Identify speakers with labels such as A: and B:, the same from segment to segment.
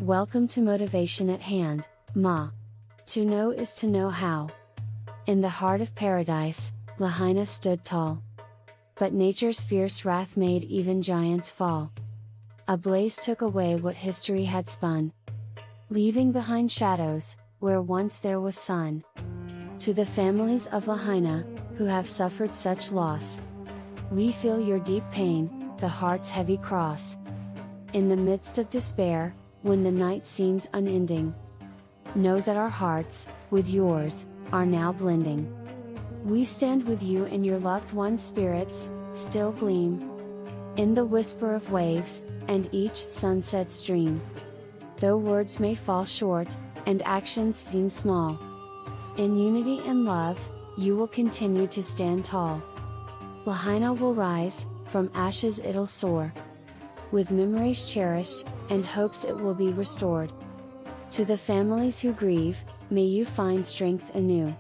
A: Welcome to Motivation at Hand, Ma. To know is to know how. In the heart of paradise, Lahaina stood tall. But nature's fierce wrath made even giants fall. A blaze took away what history had spun, leaving behind shadows, where once there was sun. To the families of Lahaina, who have suffered such loss, we feel your deep pain, the heart's heavy cross. In the midst of despair, when the night seems unending, know that our hearts, with yours, are now blending. We stand with you and your loved ones' spirits, still gleam in the whisper of waves, and each sunset stream. Though words may fall short, and actions seem small, in unity and love, you will continue to stand tall. Lahaina will rise, from ashes it'll soar, with memories cherished, and hopes it will be restored. To the families who grieve, may you find strength anew.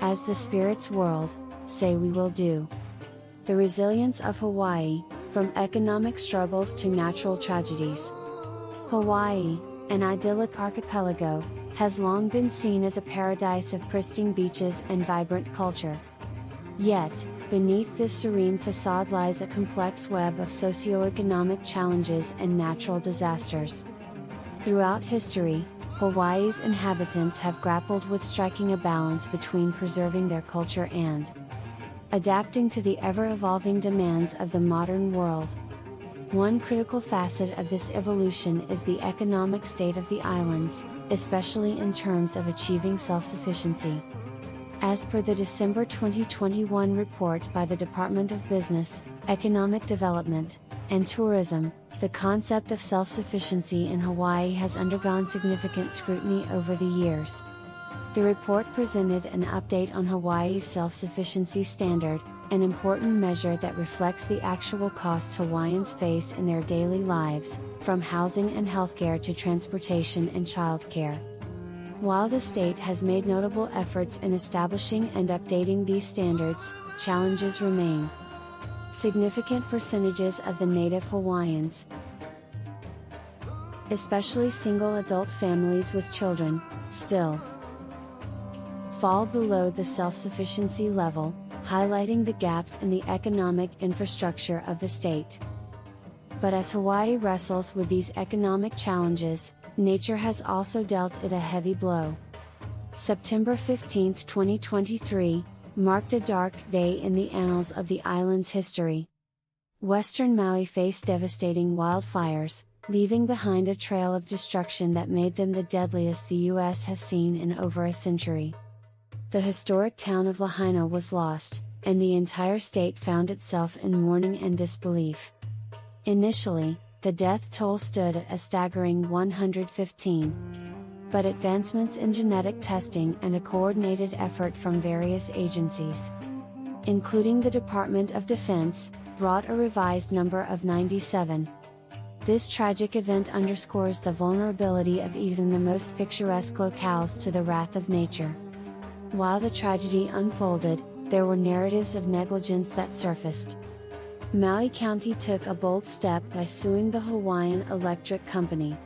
A: As the spirit's world, say we will do. The resilience of Hawaii, from economic struggles to natural tragedies. Hawaii, an idyllic archipelago, has long been seen as a paradise of pristine beaches and vibrant culture. Yet, beneath this serene facade lies a complex web of socioeconomic challenges and natural disasters. Throughout history, Hawaii's inhabitants have grappled with striking a balance between preserving their culture and adapting to the ever-evolving demands of the modern world. One critical facet of this evolution is the economic state of the islands, especially in terms of achieving self-sufficiency. As per the December 2021 report by the Department of Business, Economic Development, and Tourism, the concept of self-sufficiency in Hawaii has undergone significant scrutiny over the years. The report presented an update on Hawaii's self-sufficiency standard, an important measure that reflects the actual cost Hawaiians face in their daily lives, from housing and healthcare to transportation and childcare. While the state has made notable efforts in establishing and updating these standards, challenges remain. Significant percentages of the native Hawaiians, especially single adult families with children, still fall below the self-sufficiency level, highlighting the gaps in the economic infrastructure of the state. But as Hawaii wrestles with these economic challenges, nature has also dealt it a heavy blow. September 15, 2023, marked a dark day in the annals of the island's history. Western Maui faced devastating wildfires, leaving behind a trail of destruction that made them the deadliest the U.S. has seen in over a century. The historic town of Lahaina was lost, and the entire state found itself in mourning and disbelief. Initially, the death toll stood at a staggering 115. But advancements in genetic testing and a coordinated effort from various agencies, including the Department of Defense, brought a revised number of 97. This tragic event underscores the vulnerability of even the most picturesque locales to the wrath of nature. While the tragedy unfolded, there were narratives of negligence that surfaced. Maui County took a bold step by suing the Hawaiian Electric Company.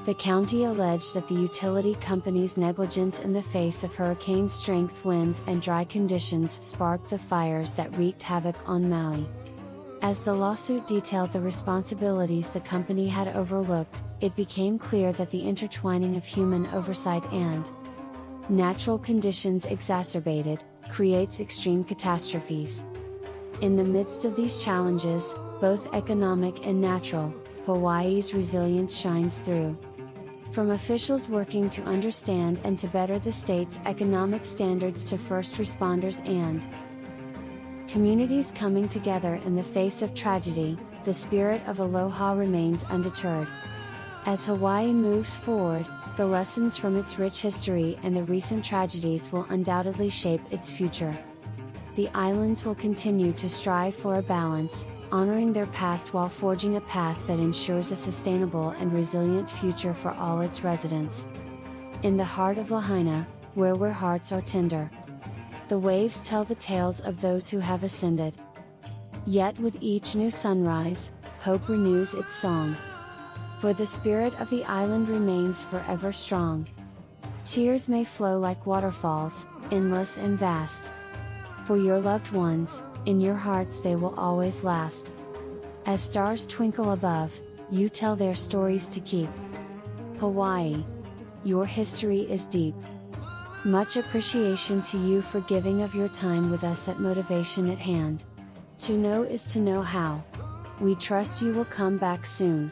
A: The county alleged that the utility company's negligence in the face of hurricane-strength winds and dry conditions sparked the fires that wreaked havoc on Maui. As the lawsuit detailed the responsibilities the company had overlooked, it became clear that the intertwining of human oversight and natural conditions exacerbated, creates extreme catastrophes. In the midst of these challenges, both economic and natural, Hawaii's resilience shines through. From officials working to understand and to better the state's economic standards to first responders and communities coming together in the face of tragedy, the spirit of Aloha remains undeterred. As Hawaii moves forward, the lessons from its rich history and the recent tragedies will undoubtedly shape its future. The islands will continue to strive for a balance, honoring their past while forging a path that ensures a sustainable and resilient future for all its residents. In the heart of Lahaina, where hearts are tender, the waves tell the tales of those who have ascended. Yet with each new sunrise, hope renews its song. For the spirit of the island remains forever strong. Tears may flow like waterfalls, endless and vast. For your loved ones, in your hearts they will always last. As stars twinkle above, you tell their stories to keep. Hawaii. Your history is deep. Much appreciation to you for giving of your time with us at Motivation at Hand. To know is to know how. We trust you will come back soon.